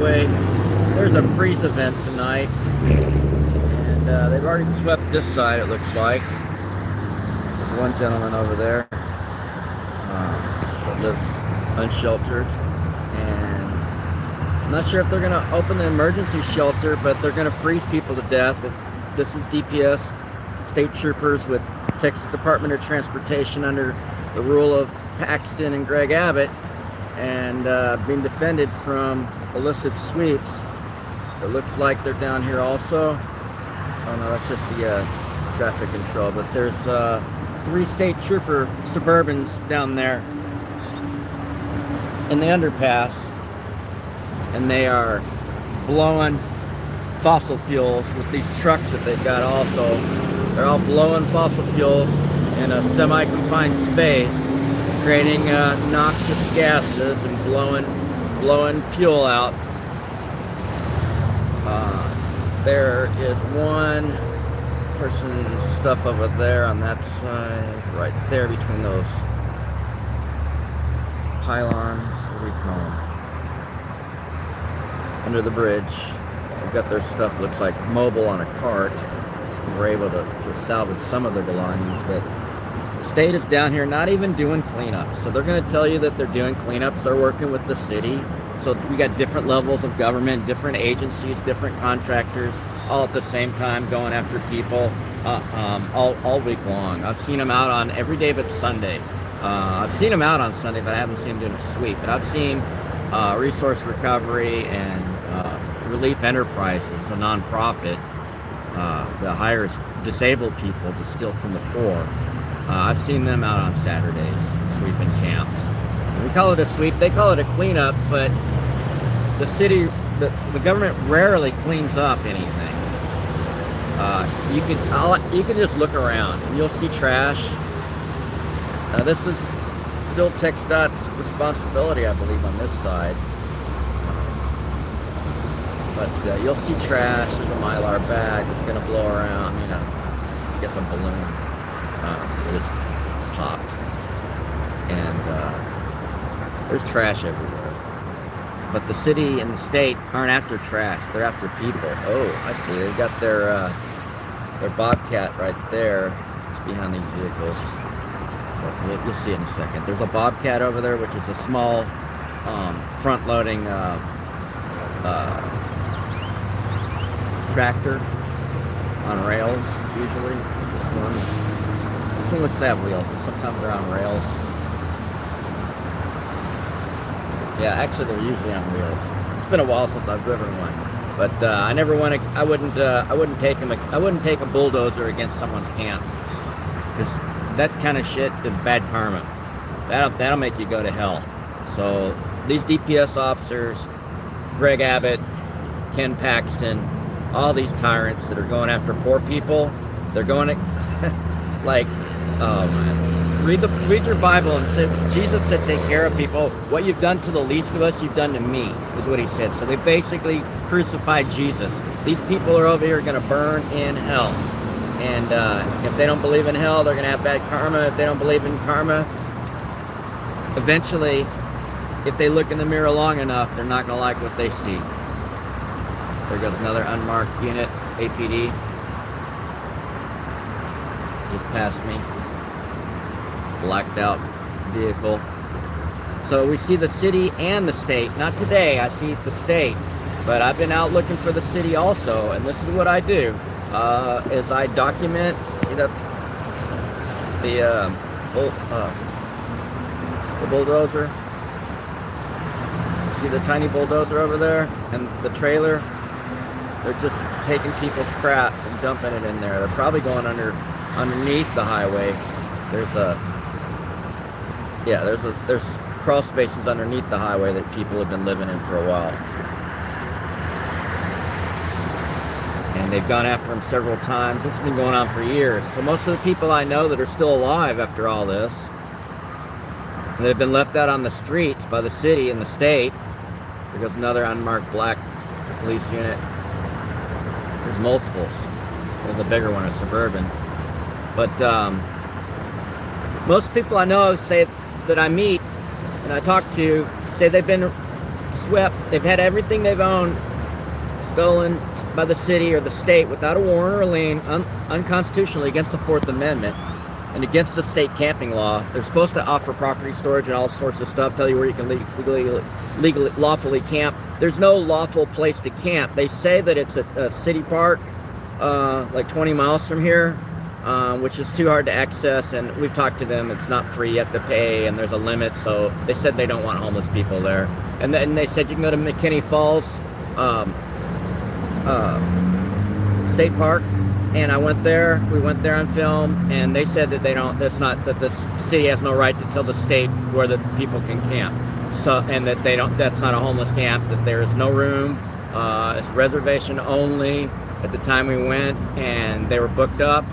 There's a freeze event tonight, and they've already swept this side, it looks like. There's one gentleman over there that lives unsheltered, and I'm not sure if they're going to open the emergency shelter, but they're going to freeze people to death. If this is DPS state troopers with Texas Department of Transportation under the rule of Paxton and Greg Abbott, and being defended from illicit sweeps. It looks like they're down here also. Oh no, that's just the traffic control, but there's 3 state trooper Suburbans down there in the underpass, and they are blowing fossil fuels with these trucks that they've got also. They're all blowing fossil fuels in a semi-confined space, creating noxious gases and blowing fuel out. There is one person's stuff over there on that side, right there between those pylons. What do we call them? Under the bridge. They've got their stuff, looks like mobile on a cart. We're able to salvage some of their belongings, but the state is down here not even doing cleanups. So they're going to tell you that they're doing cleanups. They're working with the city. So we got different levels of government, different agencies, different contractors, all at the same time going after people all week long. I've seen them out on every day but Sunday. I've seen them out on Sunday, but I haven't seen them doing a sweep. But I've seen Resource Recovery and Relief Enterprises, a nonprofit that hires disabled people to steal from the poor. I've seen them out on Saturdays sweeping camps. We call it a sweep. They call it a cleanup, but the city, the government rarely cleans up anything. You can just look around and you'll see trash. This is still TxDOT's responsibility, I believe, on this side. But you'll see trash. There's a Mylar bag that's going to blow around. I guess a balloon. It just popped. And there's trash everywhere. But the city and the state aren't after trash. They're after people. Oh, I see. They've got their Bobcat right there. It's behind these vehicles. But you'll see it in a second. There's a Bobcat over there, which is a small front-loading tractor on rails, usually. This one looks to have wheels, but sometimes they're on rails. Yeah, actually they're usually on wheels. It's been a while since I've driven one, but I never want to. I wouldn't take them. I wouldn't take a bulldozer against someone's camp, because that kind of shit is bad karma. That'll make you go to hell. So these DPS officers, Greg Abbott, Ken Paxton, all these tyrants that are going after poor people, they're going to like, oh man. Read your Bible and say, Jesus said take care of people. What you've done to the least of us, you've done to me, is what he said. So they basically crucified Jesus. These people are over here going to burn in hell. And if they don't believe in hell, they're going to have bad karma. If they don't believe in karma, eventually, if they look in the mirror long enough, they're not going to like what they see. There goes another unmarked unit, APD. Just past me. Blacked out vehicle. So we see the city and the state. Not today, I see the state, but I've been out looking for the city also, and this is what I do. Is I document the bulldozer. See the tiny bulldozer over there and the trailer? They're just taking people's crap and dumping it in there. They're probably going underneath the highway. There's crawl spaces underneath the highway that people have been living in for a while. And they've gone after him several times. This has been going on for years. So most of the people I know that are still alive after all this, they've been left out on the streets by the city and the state. There goes another unmarked black police unit. There's multiples. There's a bigger one, a Suburban. But most people I know say that I meet and I talk to say they've been swept they've had everything they've owned stolen by the city or the state without a warrant or a lien, unconstitutionally against the Fourth Amendment and against the state camping law. They're supposed to offer property storage and all sorts of stuff, tell you where you can legally lawfully camp. There's no lawful place to camp. They say that it's a city park, like 20 miles from here, which is too hard to access, and we've talked to them. It's not free, you have to pay, and there's a limit, so they said they don't want homeless people there. And then they said you can go to McKinney Falls State Park, and I went there. We went there on film, and they said that that the city has no right to tell the state where the people can camp. So, and that that's not a homeless camp, that there is no room. It's reservation only. At the time we went, and they were booked up,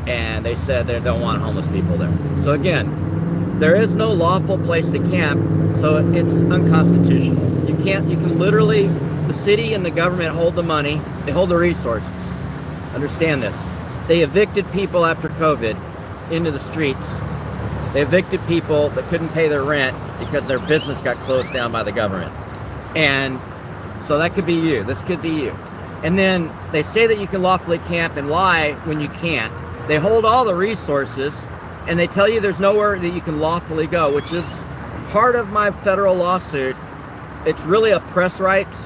and they said they don't want homeless people there. So again, there is no lawful place to camp, so it's unconstitutional. You can literally, the city and the government hold the money, they hold the resources. Understand this. They evicted people after COVID into the streets. They evicted people that couldn't pay their rent because their business got closed down by the government. And so that could be you. This could be you. And then they say that you can lawfully camp and lie when you can't. They hold all the resources, and they tell you there's nowhere that you can lawfully go, which is part of my federal lawsuit. It's really a press rights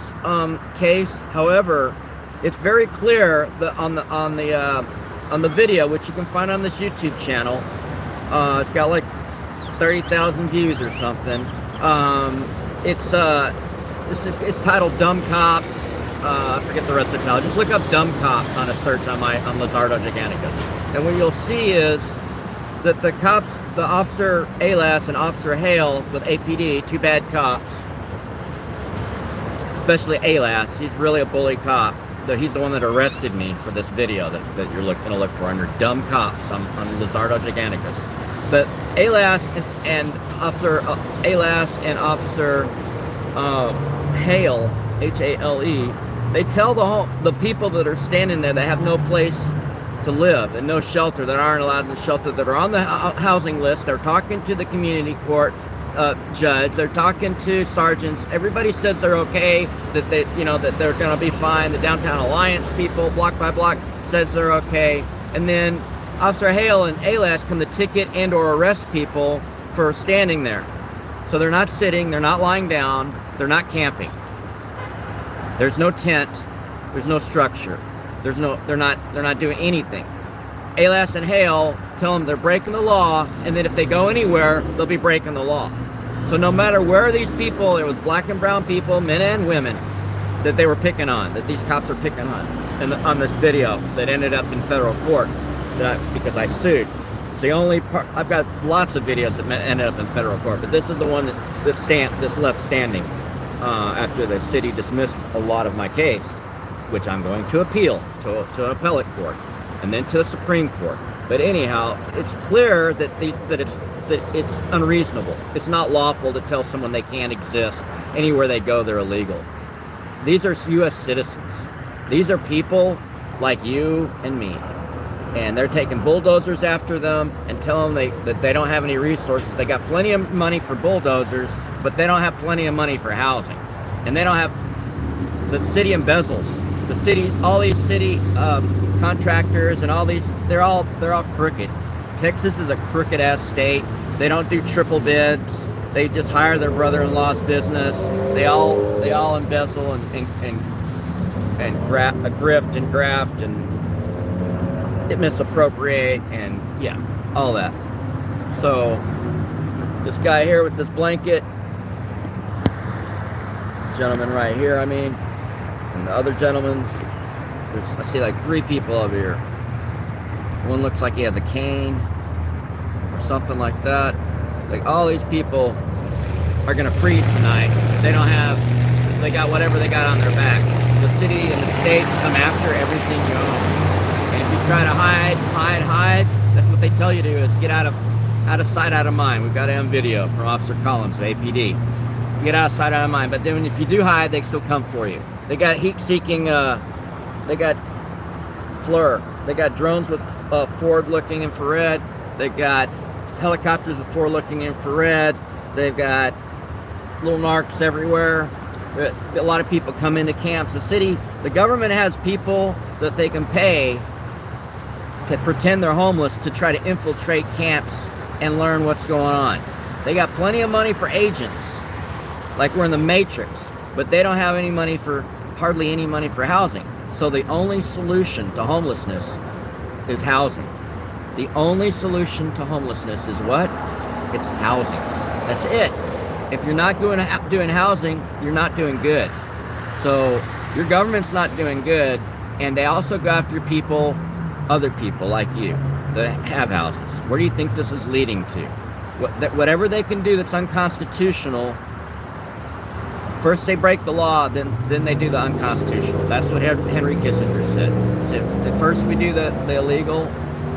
case. However, it's very clear that on the video, which you can find on this YouTube channel, it's got like 30,000 views or something. It's titled "Dumb Cops." I forget the rest of the title. Just look up "Dumb Cops" on a search on Lizzardo Giganticus, and what you'll see is that the cops, the Officer Alas and Officer Hale with APD, two bad cops, especially Alas, he's really a bully cop. He's the one that arrested me for this video that you're going to look for under "Dumb Cops" on Lizzardo Giganticus. But Alas and Officer Alas and Officer Hale, Hale, they tell the people that are standing there that have no place to live and no shelter, that aren't allowed in the shelter, that are on the housing list. They're talking to the community court judge. They're talking to sergeants. Everybody says they're okay, that that they're going to be fine. The Downtown Alliance people, block by block, says they're okay. And then Officer Hale and Alas come to ticket and or arrest people for standing there. So they're not sitting, they're not lying down, they're not camping. There's no tent, there's no structure. They're not doing anything. Alas and Hale tell them they're breaking the law, and that if they go anywhere, they'll be breaking the law. So no matter where these people, it was black and brown people, men and women, that they were picking on, that these cops are picking on, and on this video that ended up in federal court, because I sued. It's the only part. I've got lots of videos that ended up in federal court, but this is the one that's left standing after the city dismissed a lot of my case, which I'm going to appeal to an appellate court, and then to the Supreme Court. But anyhow, it's clear that it's unreasonable. It's not lawful to tell someone they can't exist. Anywhere they go, they're illegal. These are U.S. citizens. These are people like you and me. And they're taking bulldozers after them and telling them that they don't have any resources. They got plenty of money for bulldozers, but they don't have plenty of money for housing. And they don't have, the city embezzles. The city, all these city contractors and all these, they're all crooked. Texas is a crooked ass state. They don't do triple bids. They just hire their brother-in-law's business. They all embezzle and grift and graft and misappropriate and yeah, all that. So this guy here with this blanket, gentleman right here, I mean, and the other gentleman's, I see like 3 people over here. One looks like he has a cane or something like that. Like all these people are gonna freeze tonight. They got whatever they got on their back. The city and the state come after everything you own. And if you try to hide, that's what they tell you to do, is get out of sight, out of mind. We've got it on video from Officer Collins of APD. Get out of sight, out of mind. But then if you do hide, they still come for you. They got heat-seeking, they got FLIR. They got drones with forward-looking infrared. They got helicopters with forward-looking infrared. They've got little narcs everywhere. A lot of people come into camps. The government has people that they can pay to pretend they're homeless to try to infiltrate camps and learn what's going on. They got plenty of money for agents, like we're in the Matrix, but they don't have hardly any money for housing. So the only solution to homelessness is housing. The only solution to homelessness is what? It's housing. That's it. If you're not doing housing, you're not doing good. So your government's not doing good, and they also go after other people like you that have houses. Where do you think this is leading to? Whatever they can do that's unconstitutional, first they break the law, then they do the unconstitutional. That's what Henry Kissinger said. If first we do the illegal,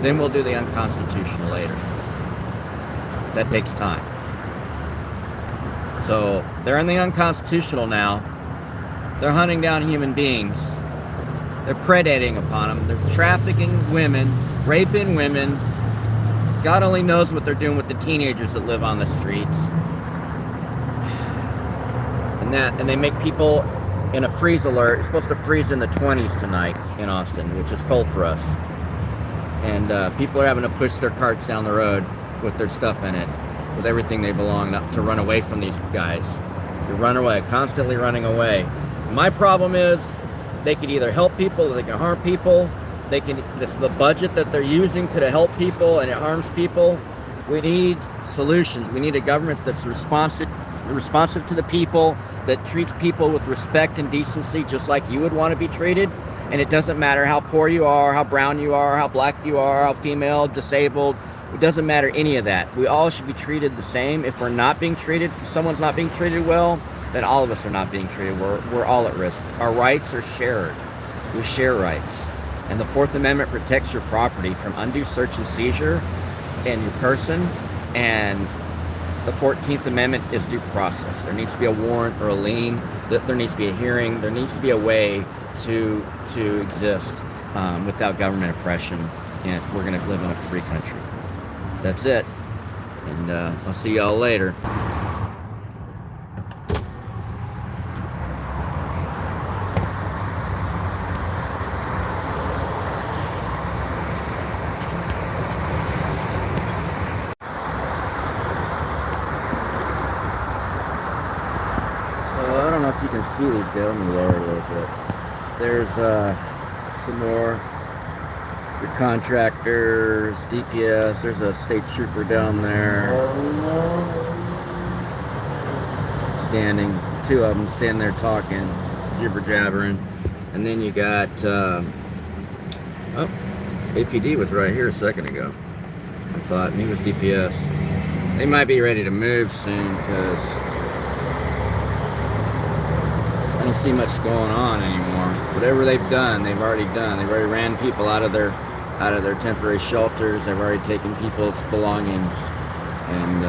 then we'll do the unconstitutional later. That takes time. So they're in the unconstitutional now. They're hunting down human beings. They're predating upon them. They're trafficking women, raping women. God only knows what they're doing with the teenagers that live on the streets. And they make people in a freeze alert. It's supposed to freeze in the 20s tonight in Austin, which is cold for us. And people are having to push their carts down the road with their stuff in it, with everything they belong to run away from these guys. To run away, constantly running away. My problem is they could either help people or they can harm people. The budget that they're using could help people and it harms people. We need solutions. We need a government that's responsive to the people, that treats people with respect and decency just like you would want to be treated. And it doesn't matter how poor you are, how brown you are, how black you are, how female, disabled. It doesn't matter any of that. We all should be treated the same. If someone's not being treated well, then all of us are not being treated. We're all at risk. Our rights are shared. We share rights. And the Fourth Amendment protects your property from undue search and seizure and your person. And the 14th Amendment is due process. There needs to be a warrant or a lien. There needs to be a hearing. There needs to be a way to exist without government oppression, and if we're going to live in a free country. That's it. And I'll see y'all later. I don't know if you can see these guys. Let me lower it a little bit. There's some more. Your contractors, DPS. There's a state trooper down there. Standing. Two of them standing there talking, jibber jabbering. And then you got, APD was right here a second ago. I thought, and he was DPS. They might be ready to move soon because I don't see much going on anymore. Whatever they've done, they've already done. They've already ran people out of their temporary shelters. They've already taken people's belongings and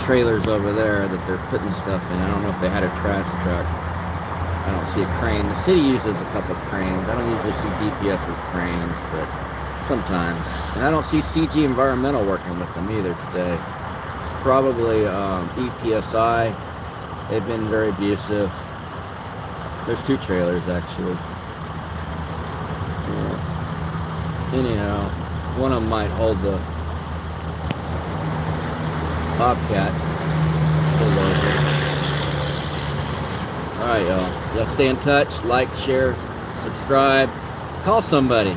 trailers over there that they're putting stuff in. I don't know if they had a trash truck. I don't see a crane. The city uses a couple cranes. I don't usually see DPS with cranes, but sometimes. And I don't see CG Environmental working with them either today. It's probably EPSI. They've been very abusive. There's two trailers actually. Anyhow, one of them might hold the Bobcat. Alright, y'all stay in touch, like, share, subscribe, call somebody.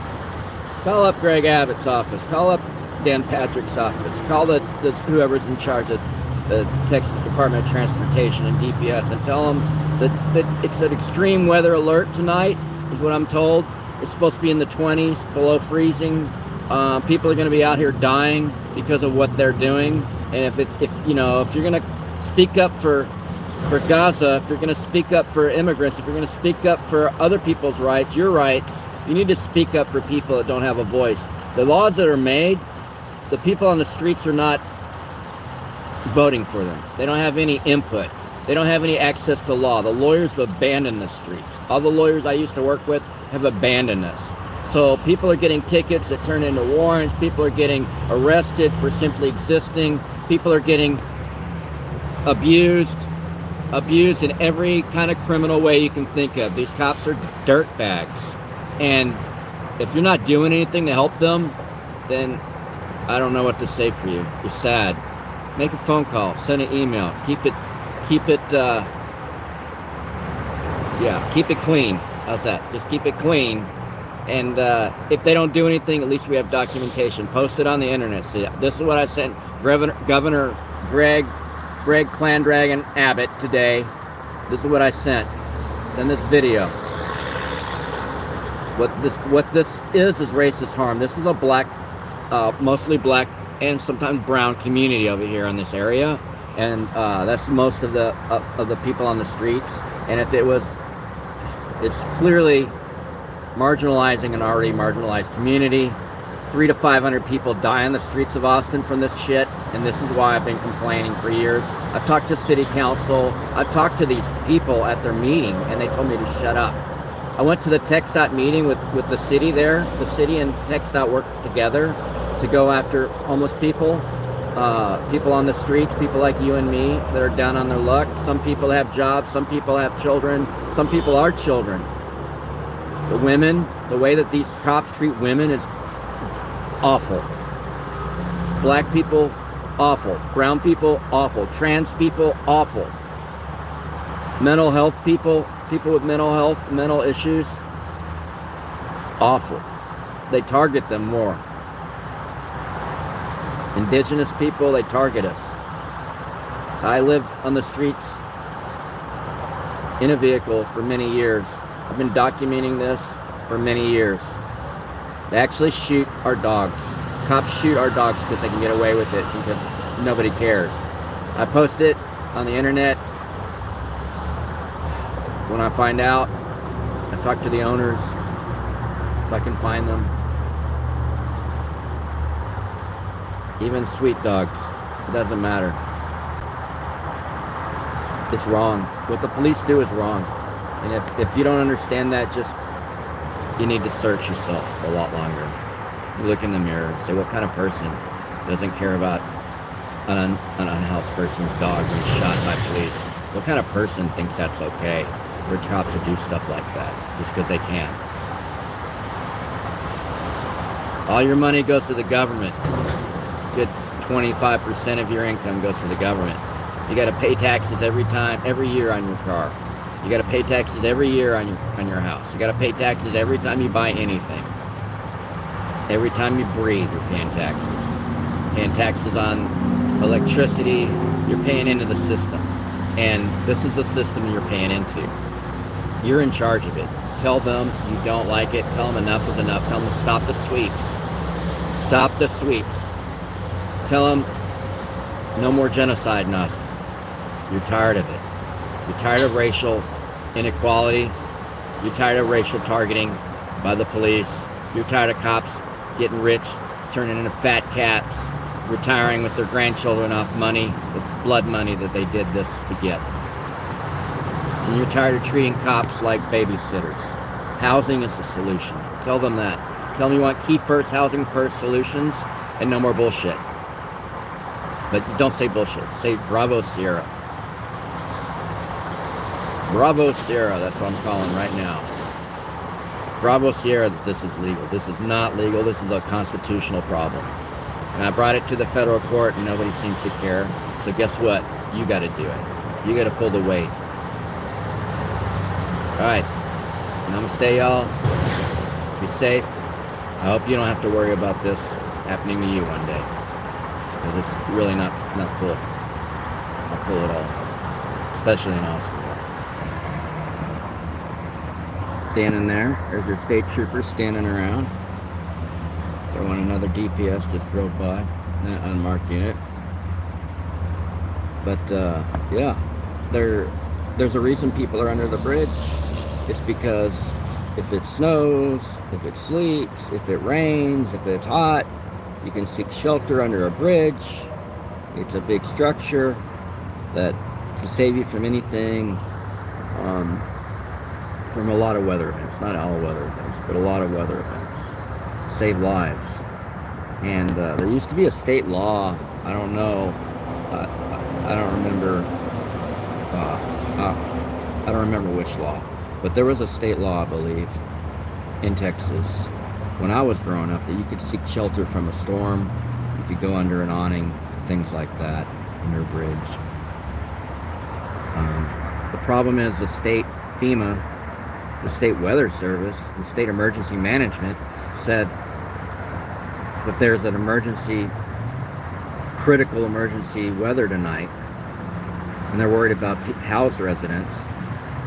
Call up Greg Abbott's office, call up Dan Patrick's office, call the whoever's in charge of the Texas Department of Transportation and DPS and tell them that it's an extreme weather alert tonight, is what I'm told. It's supposed to be in the 20s, below freezing. People are going to be out here dying because of what they're doing. And if you're going to speak up for Gaza, if you're going to speak up for immigrants, if you're going to speak up for other people's rights, your rights, you need to speak up for people that don't have a voice. The laws that are made, the people on the streets are not voting for them. They don't have any input. They don't have any access to law. The lawyers have abandoned the streets. All the lawyers I used to work with have abandoned us. So people are getting tickets that turn into warrants. People are getting arrested for simply existing. People are getting abused. abused in every kind of criminal way you can think of. These cops are dirtbags. And if you're not doing anything to help them, then I don't know what to say for you. You're sad. Make a phone call, send an email, keep it clean. How's that? Just keep it clean. And if they don't do anything, at least we have documentation. Post it on the internet. See, this is what I sent Governor Greg Clan Dragon Abbott today. This is what I sent. Send this video. What this is racist harm. This is a black, mostly black and sometimes brown community over here in this area, and that's most of the people on the streets. And if it's clearly marginalizing an already marginalized community. 300 to 500 people die on the streets of Austin from this shit, and this is why I've been complaining for years. I've talked to city council, I've talked to these people at their meeting, and they told me to shut up. I went to the TxDOT meeting with the city there. The city and TxDOT worked together to go after homeless people, people on the streets, people like you and me that are down on their luck. Some people have jobs, some people have children, some people are children. The women, the way that these cops treat women is awful. Black people, awful. Brown people, awful. Trans people, awful. Mental health people with mental health, mental issues, awful. They target them more. Indigenous people, they target us. I lived on the streets in a vehicle for many years. I've been documenting this for many years. They actually shoot our dogs. Cops shoot our dogs because they can get away with it because nobody cares. I post it on the internet. When I find out, I talk to the owners if I can find them. Even sweet dogs, it doesn't matter. It's wrong. What the police do is wrong. And if you don't understand that, you need to search yourself a lot longer. You look in the mirror and say, what kind of person doesn't care about an unhoused person's dog being shot by police? What kind of person thinks that's okay for cops to do stuff like that just because they can? All your money goes to the government. Good 25% of your income goes to the government. You got to pay taxes every year on your car. You got to pay taxes every year on your house. You got to pay taxes every time you buy anything. Every time you breathe, you're paying taxes. Paying taxes on electricity, you're paying into the system. And this is the system you're paying into. You're in charge of it. Tell them you don't like it. Tell them enough is enough. Tell them to stop the sweeps. Stop the sweeps. Tell them no more genocide in Austin. You're tired of it. You're tired of racial inequality. You're tired of racial targeting by the police. You're tired of cops getting rich, turning into fat cats, retiring with their grandchildren off money, the blood money that they did this to get. And you're tired of treating cops like babysitters. Housing is the solution. Tell them that. Tell them you want key first, housing first solutions, and no more bullshit. But don't say bullshit. Say Bravo Sierra. Bravo Sierra, that's what I'm calling right now. Bravo Sierra that this is legal. This is not legal. This is a constitutional problem. And I brought it to the federal court and nobody seems to care. So guess what? You got to do it. You got to pull the weight. Alright. Namaste, y'all. Be safe. I hope you don't have to worry about this happening to you one day. Because it's really not cool. Not cool at all. Especially in Austin. Standing there. There's your state troopers standing around. Throwing another DPS just drove by. That unmarked unit. But yeah, there's a reason people are under the bridge. It's because if it snows, if it sleets, if it rains, if it's hot, you can seek shelter under a bridge. It's a big structure that can save you from anything. From a lot of weather events, not all weather events, but a lot of weather events. Save lives. And there used to be a state law, I don't know, I don't remember I don't remember which law, but there was a state law, I believe, in Texas when I was growing up that you could seek shelter from a storm, you could go under an awning, things like that, under a bridge. The problem is the state FEMA, the state weather service, the state emergency management said that there's an critical emergency weather tonight, and they're worried about housed residents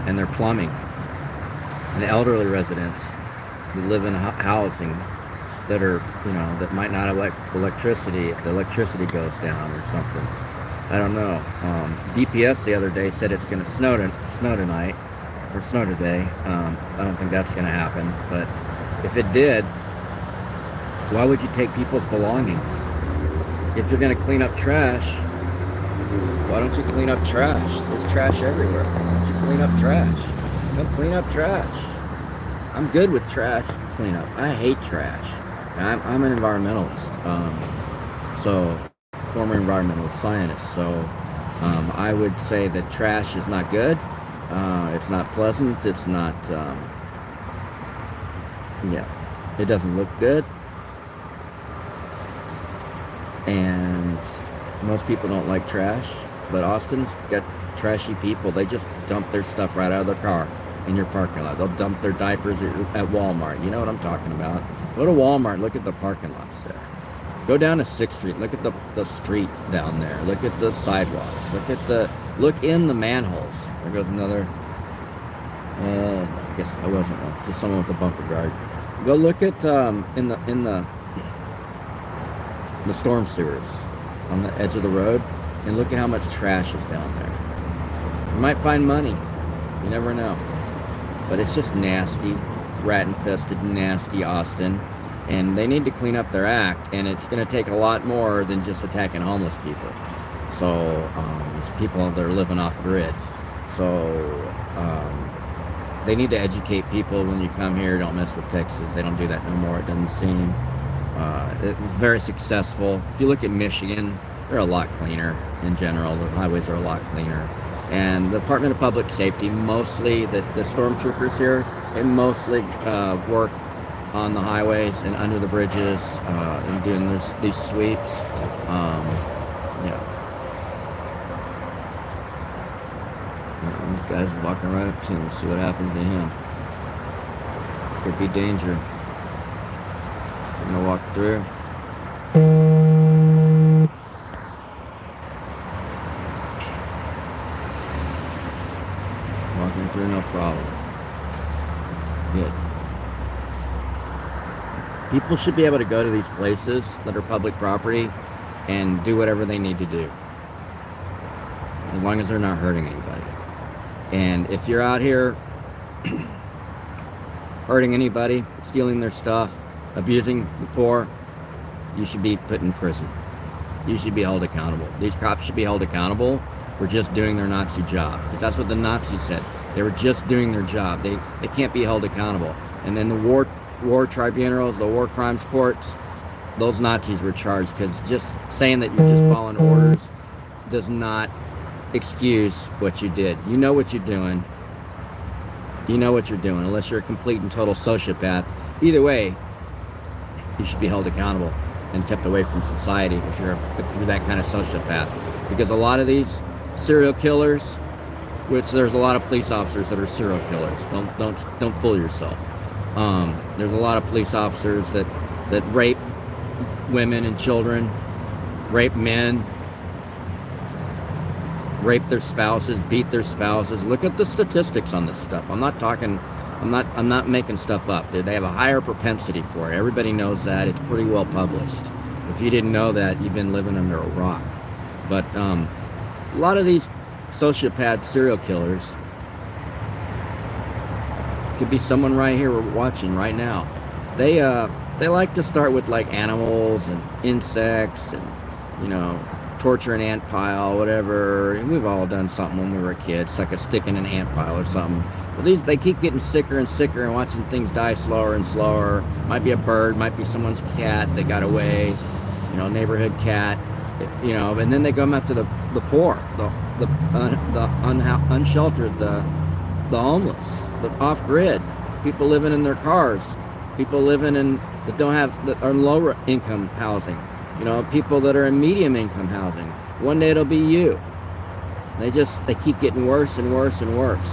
and their plumbing and the elderly residents who live in housing that are, that might not have electricity if the electricity goes down or something. I don't know. DPS the other day said it's going to snow tonight, or snow today. I don't think that's going to happen, but if it did, why would you take people's belongings? If you're going to clean up trash, why don't you clean up trash? There's trash everywhere. Why don't you clean up trash? Come clean up trash. I'm good with trash cleanup. I hate trash. I'm an environmentalist, so former environmental scientist. So I would say that trash is not good. It's not pleasant. It's not. It doesn't look good, and most people don't like trash. But Austin's got trashy people. They just dump their stuff right out of their car in your parking lot. They'll dump their diapers at Walmart. You know what I'm talking about. Go to Walmart, look at the parking lots there. Go down to 6th Street, look at the street down there. Look at the sidewalks. Look in the manholes. There goes another, I guess I wasn't one, just someone with a bumper guard. Go look at in the storm sewers on the edge of the road, and look at how much trash is down there. You might find money. You never know. But it's just nasty, rat-infested, nasty Austin. And they need to clean up their act, and it's going to take a lot more than just attacking homeless people. So, it's people that are living off grid. So, they need to educate people when you come here, don't mess with Texas. They don't do that no more, it doesn't seem. It was very successful. If you look at Michigan, they're a lot cleaner in general. The highways are a lot cleaner. And the Department of Public Safety, mostly, the Stormtroopers here, they mostly work on the highways and under the bridges and doing these sweeps. This guy's walking right up to him. See what happens to him. Could be danger. I'm gonna walk through. Walking through, no problem. Good. People should be able to go to these places that are public property and do whatever they need to do, as long as they're not hurting anybody. And if you're out here hurting anybody, stealing their stuff, abusing the poor, you should be put in prison. You should be held accountable. These cops should be held accountable for just doing their Nazi job, because that's what the Nazis said. They were just doing their job. They can't be held accountable. And then the war tribunals, the war crimes courts, those Nazis were charged, because just saying that you're just following orders does not excuse what you did. You know what you're doing. You know what you're doing, unless you're a complete and total sociopath. Either way, you should be held accountable and kept away from society if you're that kind of sociopath. Because a lot of these serial killers, which there's a lot of police officers that are serial killers. Don't fool yourself. There's a lot of police officers that rape women and children, rape men, rape their spouses, beat their spouses. Look at the statistics on this stuff. I'm not making stuff up. They have a higher propensity for it. Everybody knows that. It's pretty well published. If you didn't know that, you've been living under a rock. But a lot of these sociopath serial killers, could be someone right here we're watching right now. They like to start with like animals and insects and, torture an ant pile, whatever. And we've all done something when we were kids, stuck a stick in an ant pile or something. But they keep getting sicker and sicker and watching things die slower and slower. Might be a bird, might be someone's cat that got away, neighborhood cat. You know, and then they go after the poor, the unsheltered, the homeless, the off-grid, people living in their cars, people living in that don't have that are lower income housing, you know, people that are in medium income housing. One day it'll be you. They keep getting worse and worse and worse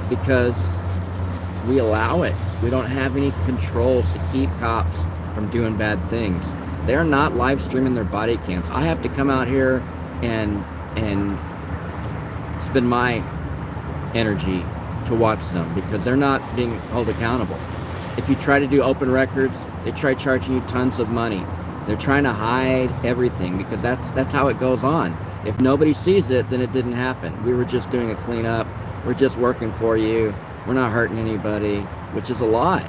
because we allow it. We don't have any controls to keep cops from doing bad things. They're not live streaming their body cams. I have to come out here and spend my energy to watch them because they're not being held accountable. If you try to do open records, they try charging you tons of money. They're trying to hide everything because that's how it goes on. If nobody sees it, then it didn't happen. We were just doing a cleanup. We're just working for you. We're not hurting anybody, which is a lie.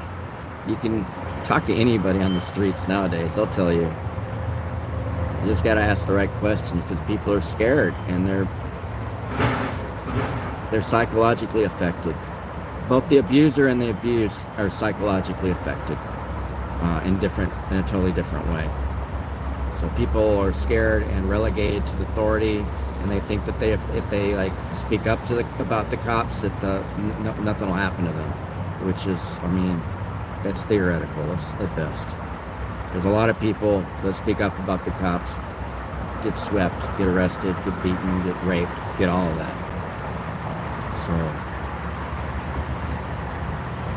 You can talk to anybody on the streets nowadays. They'll tell you. You just got to ask the right questions because people are scared and they're psychologically affected. Both the abuser and the abused are psychologically affected in a totally different way. So people are scared and relegated to the authority, and they think that if they like speak up about the cops, that nothing will happen to them, which is, I mean, that's theoretical at best. There's a lot of people that speak up about the cops get swept, get arrested, get beaten, get raped, get all of that. So,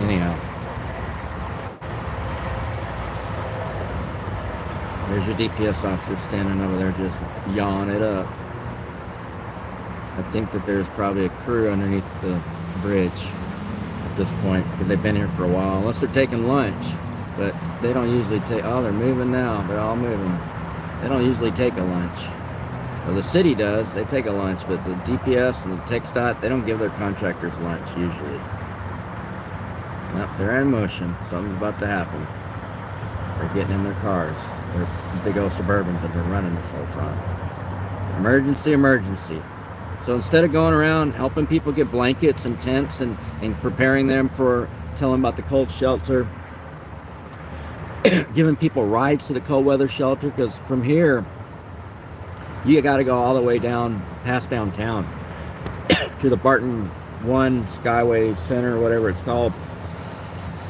anyhow, there's your DPS officer standing over there just yawing it up. I think that there's probably a crew underneath the bridge at this point because they've been here for a while, unless they're taking lunch. But they don't usually take, oh, they're moving now. They're all moving. They don't usually take a lunch. Well, the city does. They take a lunch, but the DPS and the TxDOT, they don't give their contractors lunch usually. Yep, they're in motion. Something's about to happen. They're getting in their cars. They're big old Suburbans that have been running this whole time. Emergency, emergency. So instead of going around helping people get blankets and tents and preparing them for, telling them about the cold shelter, giving people rides to the cold weather shelter, because from here, you got to go all the way down, past downtown, to the Barton 1 Skyway Center, whatever it's called,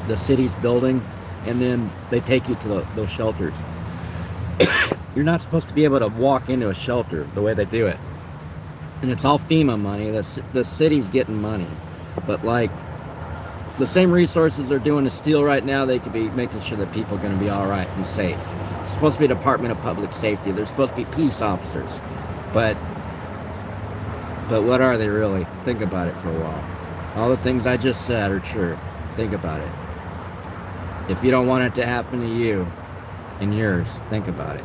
the city's building, and then they take you to those shelters. You're not supposed to be able to walk into a shelter the way they do it. And it's all FEMA money. The city's getting money. But like, the same resources they're doing to steal right now, they could be making sure that people are going to be all right and safe. It's supposed to be a Department of Public Safety. They're supposed to be peace officers. But what are they really? Think about it for a while. All the things I just said are true. Think about it. If you don't want it to happen to you and yours, think about it.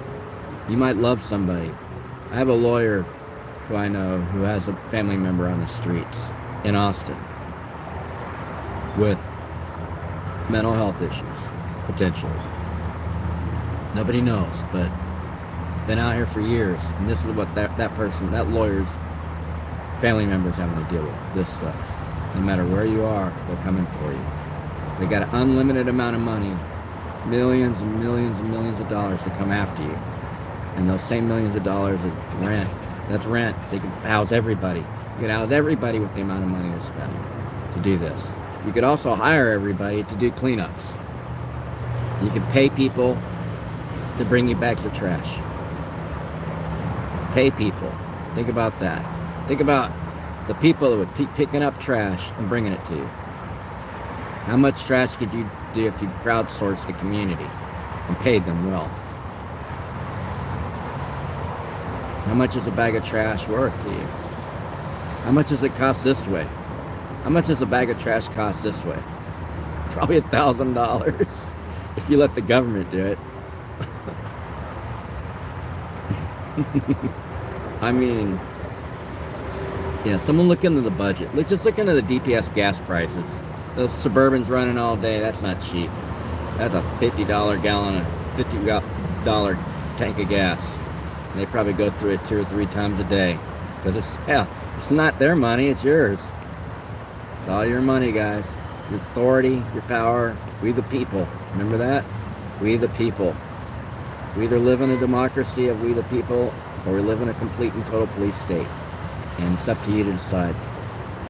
You might love somebody. I have a lawyer who I know who has a family member on the streets in Austin with mental health issues, potentially. Nobody knows, but been out here for years, and this is what that lawyer's family member's having to deal with, this stuff. No matter where you are, they're coming for you. They got an unlimited amount of money, millions and millions and millions of dollars to come after you. And those same millions of dollars is rent. That's rent. They can house everybody. You can house everybody with the amount of money they're spending to do this. You could also hire everybody to do cleanups. You could pay people to bring you bags of trash. Pay people. Think about that. Think about the people that would be picking up trash and bringing it to you. How much trash could you do if you crowdsourced the community and paid them well? How much is a bag of trash worth to you? How much does it cost this way? How much does a bag of trash cost this way? Probably $1,000 if you let the government do it. I mean, yeah, someone look into the budget. Just look into the DPS gas prices. Those Suburbans running all day, that's not cheap. That's a $50 gallon, $50 tank of gas. And they probably go through it 2 or 3 times a day. Because it's not their money, it's yours. It's all your money, guys. Your authority, your power, we the people. Remember that? We the people. We either live in a democracy of we the people, or we live in a complete and total police state. And it's up to you to decide.